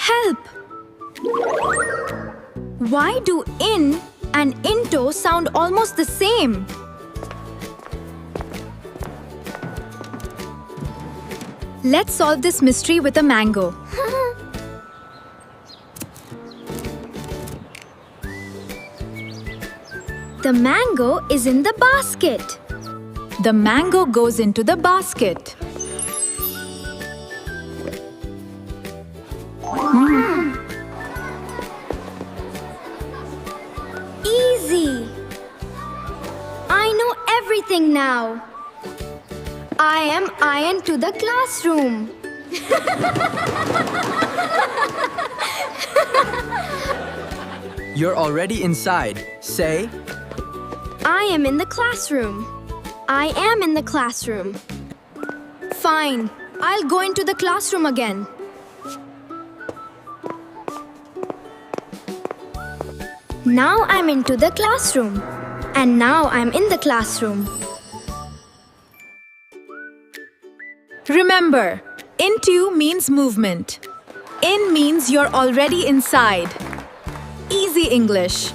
Help! Why do in and into sound almost the same? Let's solve this mystery with a mango. The mango is in the basket. The mango goes into the basket. Easy. I know everything now. I am Ian to the classroom. You're already inside. Say, I am in the classroom. I am in the classroom. Fine. I'll go into the classroom again. Now I'm into the classroom. And now I'm in the classroom. Remember, into means movement. In means you're already inside. Easy English.